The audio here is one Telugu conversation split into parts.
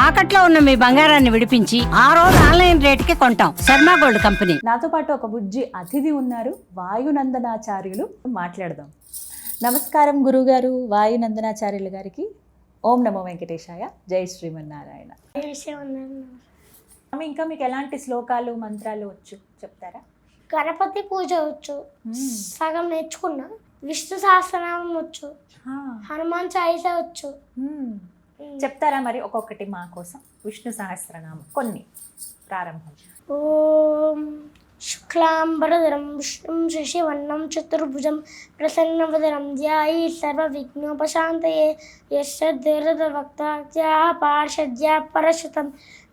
తాకట్లో ఉన్న మీ బంగారాన్ని విడిపించి ఆ రోజు ఆన్లైన్ రేటుకి కొంటాం. Sharma gold company. నాతో పాటు ఒక బుజ్జి అతిథి ఉన్నారు, వాయునందనాచార్యులు. మాట్లాడదాం. నమస్కారం గురుగారు వాయునందనాచార్యులు గారికి. ఓం నమో వెంకటేశాయ. జై శ్రీమన్నారాయణ. ఇంకా మీకు ఎలాంటి శ్లోకాలు మంత్రాలు వచ్చు చెప్తారా? గణపతి పూజ వచ్చు, సగం నేర్చుకున్నా. విష్ణు సహస్రనామం వచ్చు, హనుమాన్ చాలీసా వచ్చు. చెప్తారా మరి ఒక్కొక్కటి మా కోసం? విష్ణు సహస్రనామం కొన్ని ప్రారంభం. ఓం శుక్లాంబరధరం విష్ణుం శశివర్ణం చతుర్భుజం ప్రసన్నవదనం ధ్యాయి సర్వవిఘ్నోపశాంతయే యస్యద్వక్త్యా పార్షద్యా పరశతం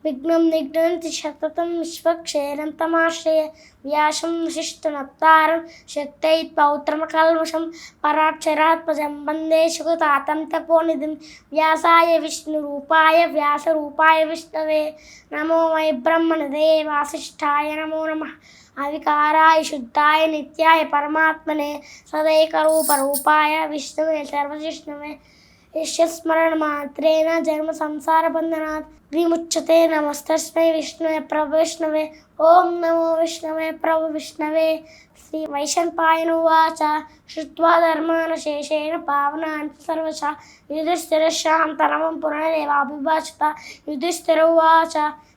విఘ్నం నిఘ్నంతి సతతం విశ్వక్షేరం తమాశ్రయ వ్యాసం వశిష్ఠనప్తారం శక్తైత్ పౌత్రమకల్మషం పరాక్షరాత్మజం వందే సుగతాతం తపోనిధిం వ్యాసాయ విష్ణురూపాయ వ్యాసరూపాయ విష్ణవే నమో వై బ్రహ్మణదే వాసిష్ఠాయ నమో నమః అవికారాయ శుద్ధాయ నిత్యాయ పరమాత్మనే సదైకరూపరూపాయ విష్ణవే సర్వజిష్ణవే యస్మరణమాత్రేణ జన్మ సంసార బంధనాత్ విముచ్యతే. నమస్తస్మై విష్ణవే ప్రభు విష్ణవే. ఓం నమో విష్ణవే ప్రభు విష్ణవే. శ్రీ వైశంపాయనువాచ శ్రుత్వా ధర్మానశేషేణ పావనాని సర్వశ యుధిష్ఠిరశాంతరమం పునరేవాభిభాషత. యుధిష్ఠిరువాచ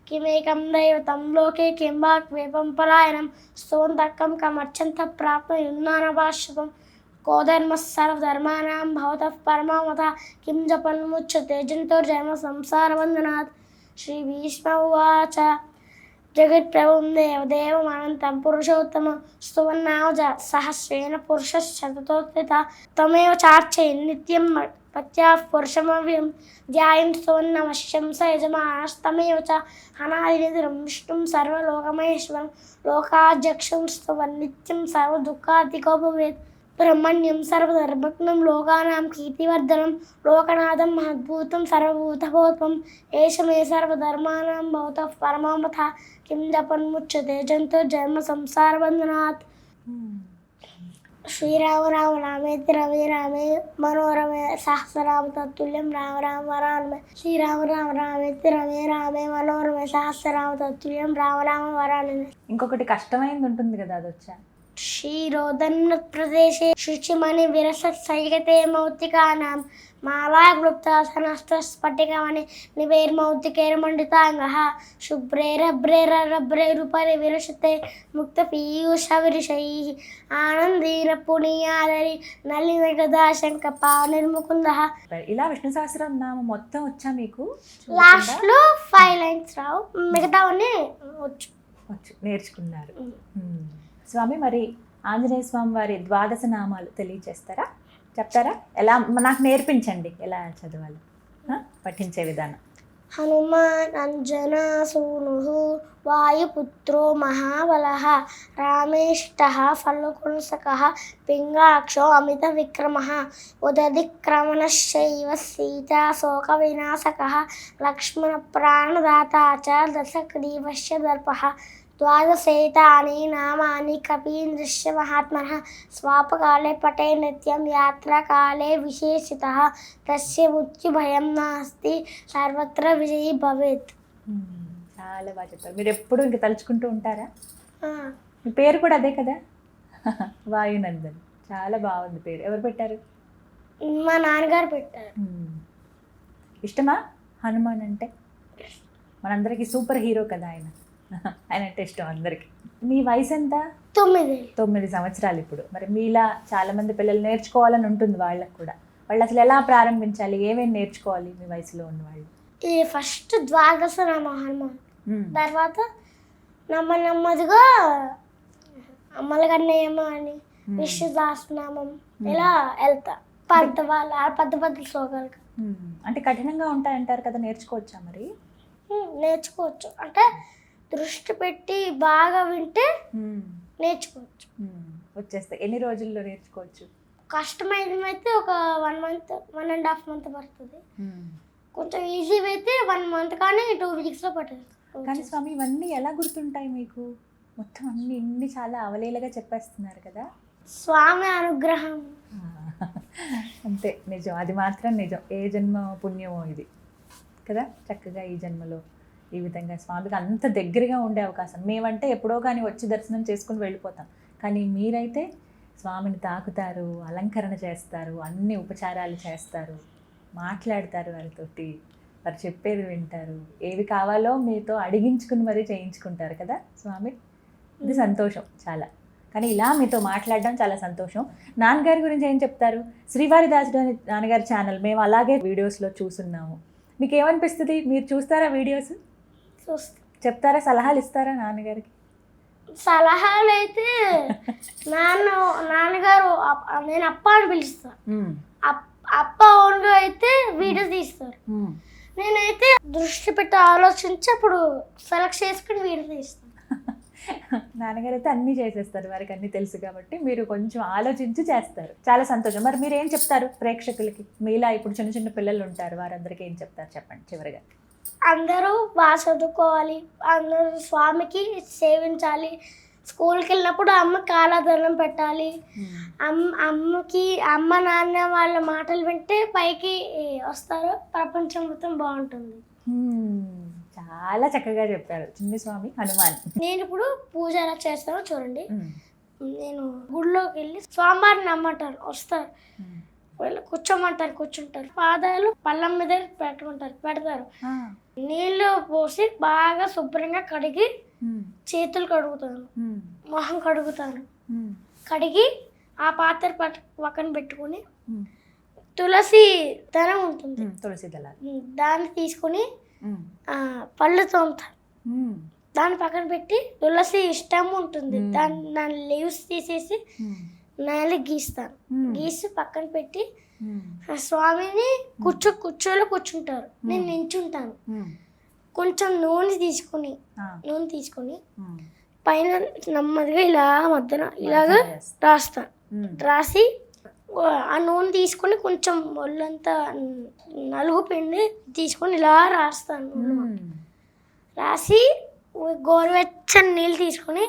కిమేకం దైవతం లోకే కిం వాక్వేపం పలాయనం స్తోంతకం కమర్చంత ప్రాప్త యున్నానభాష్యతం. కోధర్మః సర్వధర్మాణాం భవతః పరమామతః కిం జపన్ముచ్యతే జంతుర్జన్మ సంసారబంధనాత్. శ్రీ భీష్మ ఉవాచ జగత్ప్రభుం దేవదేవమనంతం పురుషోత్తమం స్తువన్నామ సహస్రేణ పురుషశతతోత్థిత. తమేవ చార్చయన్ నిత్యం పత్యాః పురుషమవ్యయం ధ్యాయన్ స్తువన్నమశ్యం స యజమానస్తమేవ చ అనాదినిధనం విష్ణుం సర్వలోకమహేశ్వరం లోకాధ్యక్షం స్తువన్ నిత్యం సర్వదుఃఖాతికో భవేత్. బ్రహ్మణ్యం సర్వధర్మజ్ఞం లోకానాం కీర్తివర్ధనం లోకనాథం మహద్భూతం సర్వభూతభోత్వం ఏష మే సర్వధర్మాణాం భవతః పరమామతః కిం జపన్ముచ్యతే జంతుర్జన్మ సంసారబంధనాత్. శ్రీరామ రామ రామేతి రమే రామే మనోరమే సహస్రనామ తత్తుల్యం రామ రామ వరానమే. శ్రీరామ రామ రామేతి రమే రామే మనోరమే సహస్రనామ తత్తుల్యం రామ రామ వరానమే. ఇంకొకటి కష్టమైంది ఉంటుంది కదా, అది వచ్చా? క్షీరోదన్న ప్రదేశే శుచిమణి విరసత్ సైగతే మౌక్తికానాం మాలాగ్లుప్తాసనస్త స్ఫటికమణి నివేర్మౌక్తికైర్మండితాంగః శుభ్రైరభ్రైరభ్రైరుపరి విరసతే ముక్త పీయూషవిరిషైః ఆనందీన పునీయాదరి నలిన గదాశంక పావనిర్ముకుందః. ఇలా విష్ణు సహస్రనామం మొత్తం వచ్చా మీకు? లాస్ట్ లో 5 లైన్స్ రావు, మిగతావన్నీ వచ్చు. నేర్చుకున్నారు. స్వామి, మరి ఆంజనేయ స్వామి వారి ద్వాదశ నామాలు తెలియచేస్తారా? చెప్తారా? ఎలా నాకు నేర్పించండి, ఎలా చదవాలి, పఠించే విధానం. హనుమాన్ అంజనా సూనుః వాయుపుత్రో మహాబలః రామేష్టః ఫల్గుణసఖః పింగాక్షో అమిత విక్రమః ఉదధిక్రమణశ్చైవ సీతా శోక వినాశకః లక్ష్మణ ప్రాణదాతా చ దశగ్రీవస్య దర్పః. ద్వాదశేతాని నామాని కపీంద్రస్య మహాత్మనః స్వాపకాలే పఠే నిత్యం యాత్రాకాలే విశేషితః తస్య మృత్యుభయం నాస్తి సర్వత్ర విజయీ భవేత్. చాలా బాగా చెప్పారు. మీరు ఎప్పుడు ఇంక తలుచుకుంటూ ఉంటారా? మీ పేరు కూడా అదే కదా, వాయునందన్. చాలా బాగుంది పేరు. ఎవరు పెట్టారు? మా నాన్నగారు పెట్టారు. ఇష్టమా హనుమాన్ అంటే? మనందరికీ సూపర్ హీరో కదా ఆయన. ఆయన అంటే ఇష్టం అందరికి. మీ వయసు ఎంత? 9 సంవత్సరాలు ఇప్పుడు. మరి మీలా చాలా మంది పిల్లలు నేర్చుకోవాలని ఉంటుంది వాళ్ళకు కూడా. వాళ్ళు అసలు ఎలా ప్రారంభించాలి, ఏమేమి నేర్చుకోవాలి మీ వయసులో ఉన్న వాళ్ళు? ఈ ఫస్ట్ ద్వాదశ నామ హనుమాన్, తర్వాత నెమ్మదిగా అమ్మలగన్నయ్యమ్మ అని విష్ణు సహస్రనామం ఇలా వెళ్తా. పెద్ద శ్లోకాలు అంటే కఠినంగా ఉంటాయంటారు కదా, నేర్చుకోవచ్చా మరి? నేర్చుకోవచ్చు. అంటే దృష్టి పెట్టి బాగా వింటే నేర్చుకోవచ్చు. వచ్చేస్తాయి. ఎన్ని రోజుల్లో నేర్చుకోవచ్చు? కష్టమైనమైతే ఒక 1 మంత్ 1.5 మంత్ పడుతుంది. కొంచెం ఈజీ అయితే 1 మంత్ కానీ 2 వీక్స్లో పడుతుంది. కానీ స్వామి, ఇవన్నీ ఎలా గుర్తుంటాయి మీకు? మొత్తం ఇన్ని చాలా అవలీలగా చెప్పేస్తున్నారు కదా. స్వామి అనుగ్రహం. అంతే, నిజం. అది మాత్రం నిజం. ఏ జన్మ పుణ్యమో ఇది కదా, చక్కగా ఈ జన్మలో ఈ విధంగా స్వామికి అంత దగ్గరగా ఉండే అవకాశం. మేమంటే ఎప్పుడో కానీ వచ్చి దర్శనం చేసుకుని వెళ్ళిపోతాం, కానీ మీరైతే స్వామిని తాకుతారు, అలంకరణ చేస్తారు, అన్ని ఉపచారాలు చేస్తారు, మాట్లాడతారు వారితోటి, వారు చెప్పేది వింటారు, ఏవి కావాలో మీతో అడిగించుకుని మరీ చేయించుకుంటారు కదా స్వామి. ఇది సంతోషం చాలా. కానీ ఇలా మీతో మాట్లాడడం చాలా సంతోషం. నాన్నగారి గురించి ఏం చెప్తారు? శ్రీవారి దాసుడు అని నాన్నగారి ఛానల్ మేము అలాగే వీడియోస్లో చూస్తున్నాము. మీకు ఏమనిపిస్తుంది? మీరు చూస్తారా వీడియోస్? చెప్తారా, సలహాలు ఇస్తారా నాన్నగారికి? సలహాలు అయితే నాన్నగారు నేను అప్ప అని పిలుస్తా. అప్ప ఓన్గా అయితే వీడియో తీస్తారు. నేనైతే దృష్టి పెట్టి ఆలోచించి అప్పుడు సెలెక్ట్ చేసుకుని వీడియో తీస్తాను. నాన్నగారు అయితే అన్నీ చేసేస్తారు, వారికి అన్నీ తెలుసు కాబట్టి మీరు కొంచెం ఆలోచించి చేస్తారు. చాలా సంతోషం. మరి మీరు ఏం చెప్తారు ప్రేక్షకులకి? మీలా ఇప్పుడు చిన్న చిన్న పిల్లలు ఉంటారు, వారందరికీ ఏం చెప్తారు చెప్పండి చివరిగా. అందరూ బాగా చదువుకోవాలి, అందరూ స్వామికి సేవించాలి, స్కూల్కి వెళ్ళినప్పుడు అమ్మకి కాలాదనం పెట్టాలి, అమ్మకి అమ్మ నాన్న వాళ్ళ మాటలు వింటే పైకి వస్తారు, ప్రపంచం మొత్తం బాగుంటుంది. చాలా చక్కగా చెప్పారు చిన్ని స్వామి హనుమాన్. నేను ఇప్పుడు పూజ ఎలా చేస్తానో చూడండి. నేను గుడిలోకి వెళ్ళి స్వామివారిని నమ్మంటారు, వస్తారు, వీళ్ళు కూర్చోమంటారు, కూర్చుంటారు, పాదాలు పళ్ళం మీద పెడతారు, నీళ్ళు పోసి బాగా శుభ్రంగా కడిగి చేతులు కడుగుతాను, మొహం కడుగుతాను, కడిగి ఆ పాత్ర పక్కన పెట్టుకుని తులసి దళం ఉంటుంది, తులసి దళాలు, దాన్ని తీసుకుని పళ్ళు తోముతాను, దాన్ని పక్కన పెట్టి తులసి ఇష్టం ఉంటుంది దాని లీవ్స్ తీసేసి నేల గీస్తాను, గీసి పక్కన పెట్టి స్వామిని కూర్చోలో కూర్చుంటారు, నేను నించుంటాను, కొంచెం నూనె తీసుకుని పైన నెమ్మదిగా ఇలా మధ్యన ఇలాగ రాస్తాను, రాసి ఆ నూనె తీసుకొని కొంచెం ఒళ్ళంతా నలుగు పిండి తీసుకొని ఇలా రాస్తాను, రాసి గోరువెచ్చని నీళ్ళు తీసుకొని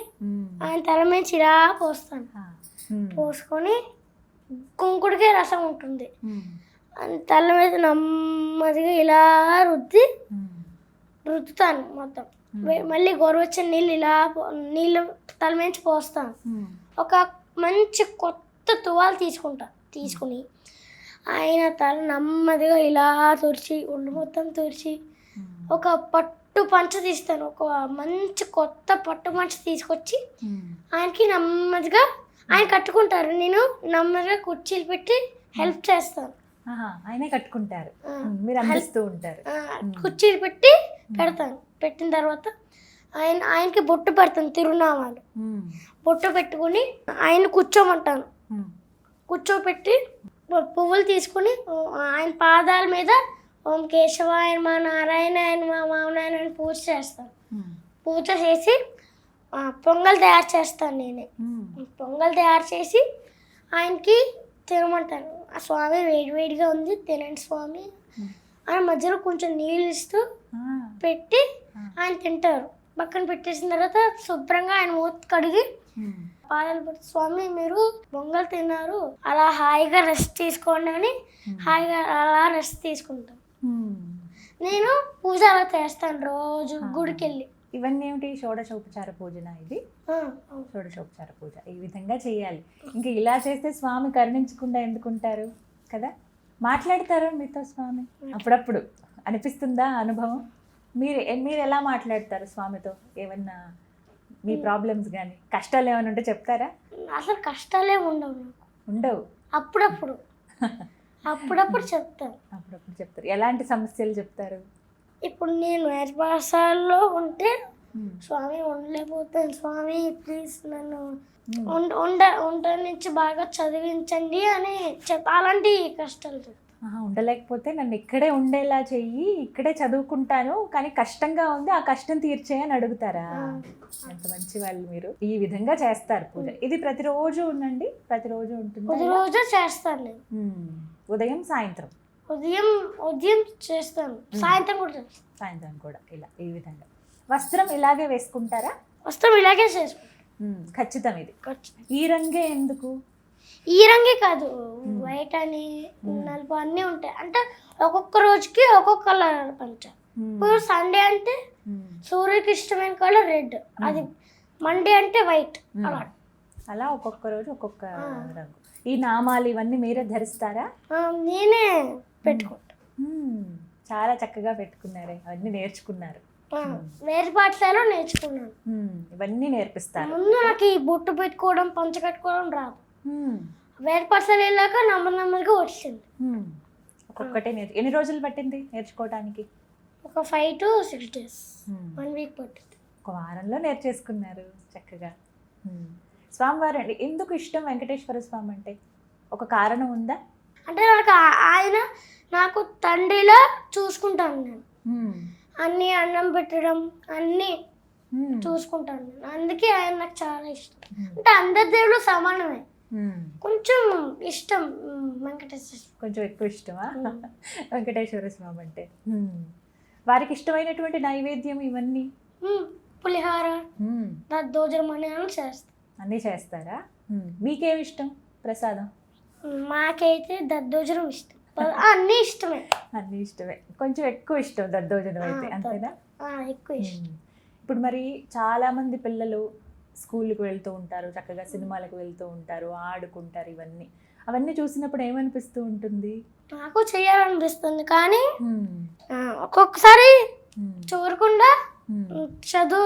ఆయన తల మీద ఇలా పోస్తాను, పోసుకొని కుంకుడికాయ రసం ఉంటుంది తల మీద నెమ్మదిగా ఇలా రుద్దుతాను మొత్తం, మళ్ళీ గోరువెచ్చని నీళ్ళు తల మీద పోస్తాను, ఒక మంచి కొత్త తువాలు తీసుకుని ఆయన తల నెమ్మదిగా ఇలా తుడిచి ఒళ్ళు మొత్తం తుడిచి ఒక పట్టు పంచ తీస్తాను, ఒక మంచి కొత్త పట్టు పంచ తీసుకొచ్చి ఆయనకి నెమ్మదిగా ఆయన కట్టుకుంటారు, నేను నెమ్మదిగా కుర్చీలు పెట్టి హెల్ప్ చేస్తాను, ఆయనే కట్టుకుంటారు, మీరు అందిస్తూ ఉంటారు, కుర్చీలు పెట్టి పెడతాను, పెట్టిన తర్వాత ఆయనకి బొట్టు పెడతాను, తిరునామాలు బొట్టు పెట్టుకుని ఆయన కూర్చోమంటాను, కూర్చోపెట్టి పువ్వులు తీసుకుని ఆయన పాదాల మీద ఓం కేశవాయ మా నారాయణ ఆయన మా మామనాయన అని పూజ చేస్తాను, పూజ చేసి పొంగల్ తయారు చేస్తాను, నేనే పొంగల్ తయారు చేసి ఆయనకి తినమంటాను, ఆ స్వామి వేడివేడిగా ఉంది తినండి స్వామి అని మధ్యలో కొంచెం నీళ్ళు ఇస్తూ పెట్టి ఆయన తింటారు, పక్కన పెట్టేసిన తర్వాత శుభ్రంగా ఆయన మూత కడిగి పాదాలు పెట్టి స్వామి మీరు పొంగల్ తిన్నారు అలా హాయిగా రెస్ట్ తీసుకోండి అని హాయిగా అలా రెస్ట్ తీసుకుంటాను. నేను పూజ అలా చేస్తాను రోజు గుడికి వెళ్ళి. ఇవన్నీ ఏమిటి? షోడశోపచార పూజనా ఇది? షోడశోపచార పూజ ఈ విధంగా చేయాలి. ఇంకా ఇలా చేస్తే స్వామి కరుణించకుండా ఎందుకుంటారు కదా. మాట్లాడతారా మీతో స్వామి? అప్పుడప్పుడు అనిపిస్తుందా అనుభవం? మీరు ఎలా మాట్లాడతారు స్వామితో? ఏమన్నా మీ ప్రాబ్లమ్స్ కానీ కష్టాలు ఏమైనా ఉంటే చెప్తారా? అసలు కష్టాలే ఉండవు. అప్పుడప్పుడు చెప్తారు. అప్పుడప్పుడు చెప్తారు. ఎలాంటి సమస్యలు చెప్తారు? ఇప్పుడు నేను వేర్పాసాల్లో ఉంటే స్వామి ఉండలేకపోతాను, స్వామి ప్లీజ్ నన్ను ఉండ నుంచి బాగా చదివించండి అని అలాంటి కష్టాలు చెప్తాను. ఉండలేకపోతే నన్ను ఇక్కడే ఉండేలా చెయ్యి, ఇక్కడే చదువుకుంటాను కానీ కష్టంగా ఉంది, ఆ కష్టం తీర్చేయని అడుగుతారా? ఎంత మంచి వాళ్ళు మీరు. ఈ విధంగా చేస్తారు పూజ. ఇది ప్రతిరోజు ఉండండి? ప్రతిరోజు ఉంటుంది? ప్రతిరోజు చేస్తాను నేను. ఉదయం సాయంత్రం? ఉదయం చేస్తాను, సాయంత్రం కూడా ఇలా ఈ విధంగా. వస్త్రం ఇలాగే వేసుకుంటారా? వస్త్రం ఇలాగే చేసుకుంటాను. ఖచ్చితం. ఇది ఈ రంగే ఎందుకు? ఈ రంగే కాదు, వైట్ అని నలుపు అన్నీ ఉంటాయి. అంటే ఒక్కొక్క రోజుకి ఒక్కొక్క కలర్ పంచ. ఇప్పుడు సండే అంటే సూర్యుడికి ఇష్టమైన కలర్ రెడ్, అది మండే అంటే వైట్. అలా అలా ఒక్కొక్క రోజు ఒక్కొక్క రంగు. ఈ నామాలు ఇవన్నీ మీరే ధరిస్తారా? నేనే పెట్టుకుంటా. చాలా చక్కగా పెట్టుకున్నారే, అవన్నీ నేర్చుకున్నారు. వేరే పాఠశాలలో నేర్చుకున్నాను. ఇవన్నీ నేర్పిస్తారు. ముందు నాకు ఈ బొట్టు పెట్టుకోవడం పంచ కట్టుకోవడం రాదు. వేరే పాఠశాల వెళ్ళాక నెమ్మదిగా వచ్చింది. ఒక్కొక్కటే ఎన్ని రోజులు పట్టింది నేర్చుకోవడానికి? ఒక 5 to 6 days, 1 week పట్టింది. ఒక వారంలో నేర్చేసుకున్నారు చక్కగా. స్వామివారు అండి ఎందుకు ఇష్టం వెంకటేశ్వర స్వామి అంటే? ఒక కారణం ఉందా? అంటే నాకు ఆయన నాకు తండ్రిలా చూసుకుంటాను నేను. అన్నీ అన్నం పెట్టడం అన్నీ చూసుకుంటాను నేను. అందుకే ఆయన నాకు చాలా ఇష్టం. అంటే అందరి దేవుళ్ళు సమానమే, కొంచెం ఇష్టం వెంకటేశ్వర. కొంచెం ఎక్కువ ఇష్టమా వెంకటేశ్వర స్వామి అంటే? వారికి ఇష్టమైనటువంటి నైవేద్యం ఇవన్నీ పులిహార, దద్దోజనం అని చేస్తాం. అన్నీ చేస్తారా? మీకేమి ఇష్టం ప్రసాదం? మాకైతే దద్దోజనం ఇష్టం. అన్నీ ఇష్టమే. అన్నీ ఇష్టమే, కొంచెం ఎక్కువ ఇష్టం దద్దోజనం అయితే, అంతేనా? ఎక్కువ ఇష్టం. ఇప్పుడు మరి చాలామంది పిల్లలు స్కూల్కి వెళ్తూ ఉంటారు, చక్కగా సినిమాలకు వెళ్తూ ఉంటారు, ఆడుకుంటారు. అవన్నీ చూసినప్పుడు ఏమనిపిస్తూ ఉంటుంది? నాకు చేయాలనిపిస్తుంది, కానీ ఒక్కొక్కసారి చూడకుండా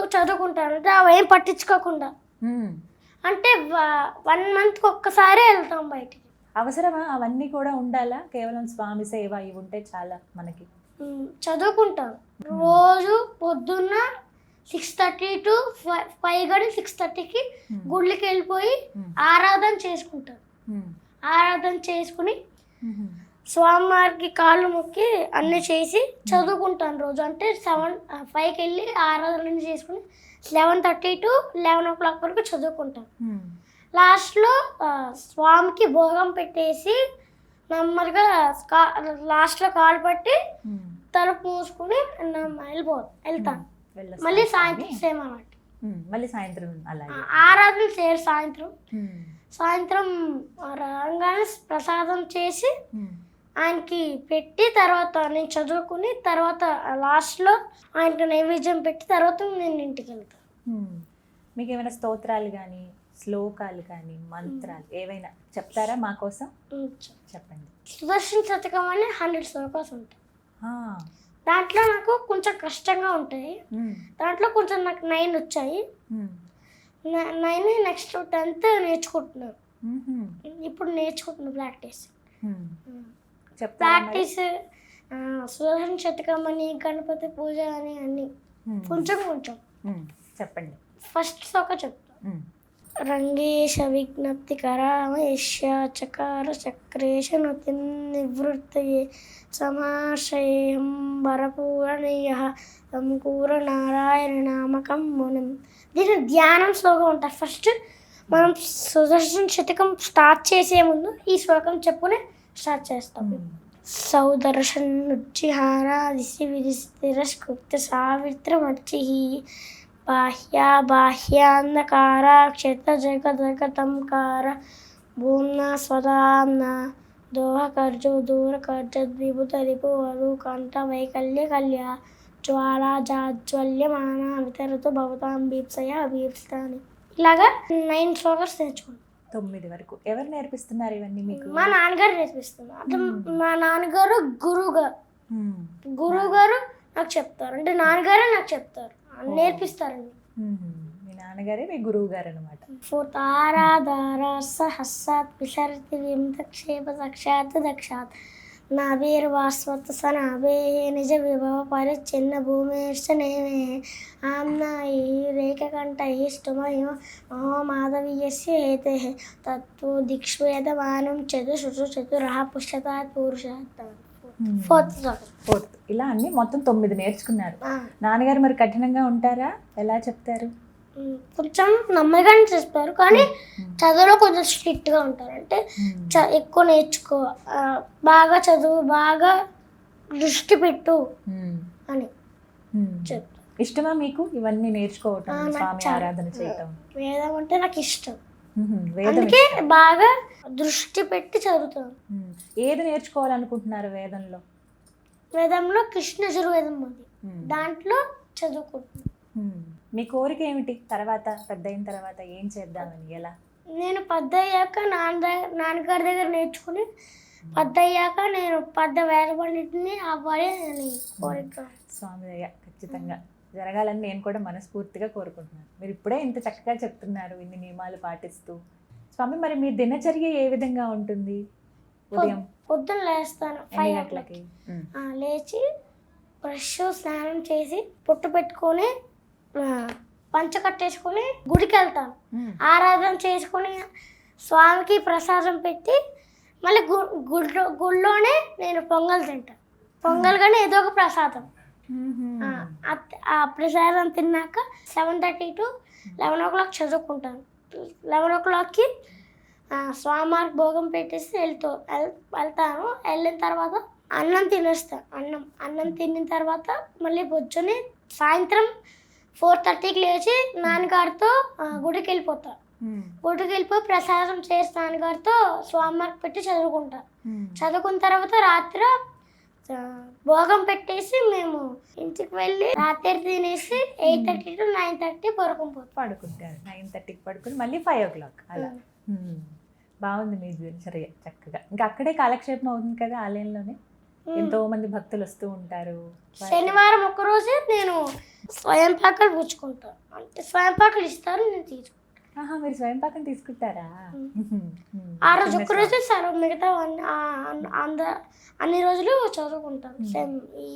చదువుకుంటాను. అంటే అవేం పట్టించుకోకుండా, అంటే 1 monthకి ఒక్కసారి వెళ్తాం బయటికి. అవసరమా అవన్నీ కూడా ఉండాలా? కేవలం స్వామి సేవ ఇవి ఉంటే చాలా మనకి? చదువుకుంటాను రోజు పొద్దున్న 6:30 to 5 కానీ 6:30కి గుళ్ళకి వెళ్ళిపోయి ఆరాధన చేసుకుంటాను. ఆరాధన చేసుకుని స్వామివారికి కాళ్ళు మొక్కి అన్నీ చేసి చదువుకుంటాను రోజు. అంటే 5కి వెళ్ళి ఆరాధన చేసుకుని 11:30 to 11 o'clock వరకు చదువుకుంటాను. లాస్ట్లో స్వామికి భోగం పెట్టేసి నెమ్మదిగా లాస్ట్లో కాలు పట్టి తలుపు మూసుకుని వెళ్తాను. మళ్ళీ సాయంత్రం సేమ్ అన్నమాట. మళ్ళీ సాయంత్రం ఆరాధన చేయరు. సాయంత్రం రాగానే ప్రసాదం చేసి ఆయనకి పెట్టి తర్వాత నేను చదువుకుని తర్వాత లాస్ట్లో ఆయనకి నైవేద్యం పెట్టి తర్వాత నేను ఇంటికి వెళ్తాను. మీకు ఏమైనా స్తోత్రాలు కానీ శ్లోకాలు కానీ మంత్రాలు ఏవైనా చెప్తారా మా కోసం? చెప్పండి. సుదర్శన శతకం అని 100 శ్లోకాలు ఉంటాయి. దాంట్లో నాకు కొంచెం కష్టంగా ఉంటాయి. దాంట్లో కొంచెం నాకు 9 వచ్చాయి. 9 నెక్స్ట్ 10th నేర్చుకుంటున్నాను. ఇప్పుడు నేర్చుకుంటున్నాను ప్రాక్టీస్. సుదర్శన శతకం అని, గణపతి పూజ అని అన్ని కొంచెం చెప్పండి. ఫస్ట్ శ్లోకం చెప్తాను. రంగేశ విజ్ఞప్తి కరామేశ చకార చక్రేశ నతి నివృత్తయే సమాశయం వరపూరణీయ సంకూర నారాయణ నామకం మునం. దీని ధ్యానం శ్లోకం ఉంటుంది. ఫస్ట్ మనం సుదర్శన శతకం స్టార్ట్ చేసే ముందు ఈ శ్లోకం చెప్పుకుని స్టార్ట్ చేస్తాం. సౌదర్శనుజ్జిహార దిశి విదిశి తిరస్కృత్య సావిత్రమర్చి బాహ్యాంధకార క్షేత్ర జగతంకార భూమ్నా స్వదాంన దోహకర్జు దూరకర్జ ద్విభుత రిపు వరు కంఠ వైకల్య కల్య జ్వాలా జాజ్వల్యమాన వితరతు భవతాం బీప్సయ బీప్స్తాని. ఇలాగా 9 శ్లోకాలు నేర్చుకున్నాను. 9 వరకు. ఎవరు నేర్పిస్తున్నారు ఇవన్నీ మీకు? మా నాన్నగారు నేర్పిస్తున్నారు. అంటే మా నాన్నగారు గురువు గారు నాకు చెప్తారు. అంటే నాన్నగారే నాకు చెప్తారు, నేర్పిస్తారండి. మీ నాన్నగారే మీ గురువు గారు అనమాట. సహస్రాత్ విశరతి వింతక్షేప దక్షాత్ దక్షాత్ నాభీర్వాస్వత్ సనాభే నిజ విభవ పరిచ్ఛిన్న భూమేర్శనేమే ఆమ్నాయి రేఖకంఠైష్టమహిమ మహో మాధవీయస్య హేతే తత్వ దిక్ష్వేదమానం చతురః పుష్యతాత్ పురుషాత్. 4th. ఇలా అన్ని మొత్తం 9 నేర్చుకున్నారు. నాన్నగారు మరి కఠినంగా ఉంటారా? ఎలా చెప్తారు? కొంచెం నమ్మకంగా చెప్తారు, కానీ చదువులో కొంచెం స్ట్రిక్ట్గా ఉంటారు. అంటే ఎక్కువ నేర్చుకో, బాగా చదువు, బాగా దృష్టి పెట్టు అని చెప్తారు. ఇష్టమా మీకు ఇవన్నీ నేర్చుకోవటం, స్వామి ఆరాధన చేయటం? వేదం అంటే నాకు ఇష్టం. వేదం అందుకే బాగా దృష్టి పెట్టి చదువుతాను. ఏది నేర్చుకోవాలనుకుంటున్నారు వేదంలో? వేదంలో కృష్ణ యజుర్వేదం ఉంది, దాంట్లో చదువుకుంటున్నాను. మీ కోరిక ఏమిటి తర్వాత పెద్ద అయిన తర్వాత ఏం చేద్దామని? ఎలా? నేను పెద్ద అయ్యాక నాన్నగారి దగ్గర నేర్చుకుని పెద్ద అయ్యాక నేను పెద్ద వేద పండితుని అవ్వాలి అని కోరిక. స్వామి దయ ఖచ్చితంగా జరగాలని నేను కూడా మనస్ఫూర్తిగా కోరుకుంటున్నాను. మీరు ఇప్పుడే ఇంత చక్కగా చెప్తున్నారు, ఇన్ని నియమాలు పాటిస్తూ. స్వామి, మరి మీ దినచర్య ఏ విధంగా ఉంటుంది? ఉదయం పొద్దున్న లేస్తాను ఎన్ని 5 గంటలకి? లేచి బ్రష్ స్నానం చేసి పొట్టు పెట్టుకొని పంచ కట్టేసుకొని గుడికి వెళ్తాను. ఆరాధన చేసుకొని స్వామికి ప్రసాదం పెట్టి మళ్ళీ గుడిలోనే నేను పొంగల్ తింటాను. పొంగల్ కానీ ఏదో ఒక ప్రసాదం. ఆ ప్రసాదం తిన్నాక 7:30 to 11 o'clock చదువుకుంటాను. 11 o'clockకి స్వామివారికి భోగం పెట్టేసి వెళ్తాను. వెళ్ళిన తర్వాత అన్నం తినేస్తాను. అన్నం తిన్న తర్వాత మళ్ళీ పొద్దున్నే సాయంత్రం 4:30కి లేచి నాన్నగారితో గుడికి వెళ్ళిపోతాను. గుడికి వెళ్ళిపోయి ప్రసాదం చేసి నాన్నగారితో స్వామివారికి పెట్టి చదువుకుంటాను. చదువుకున్న తర్వాత రాత్రి భోగం పెట్టేసి మేము ఇంటికి వెళ్ళి రాత్రి తినేసి 8:30 to 9:30 పడుకుంటారు. 9:30కి పడుకుని మళ్ళీ 5 o'clock అలా. బాగుంది మీ దినచర్య చక్కగా. ఇంకా అక్కడే కాలక్షేపం అవుతుంది కదా ఆలయంలోనే. ఎంతో మంది భక్తులు వస్తూ ఉంటారు. శనివారం ఒక్కరోజే నేను స్వయం పాకాలు పుచ్చుకుంటాను. అంటే స్వయం పాకాలు ఇస్తారు, నేను తీసుకుంటాను. మీరు స్వయం పాకం తీసుకుంటారా? ఆ రోజు ఒక్కరోజే సరే, మిగతా అన్ని రోజులు చదువుకుంటాను. సేమ్ ఈ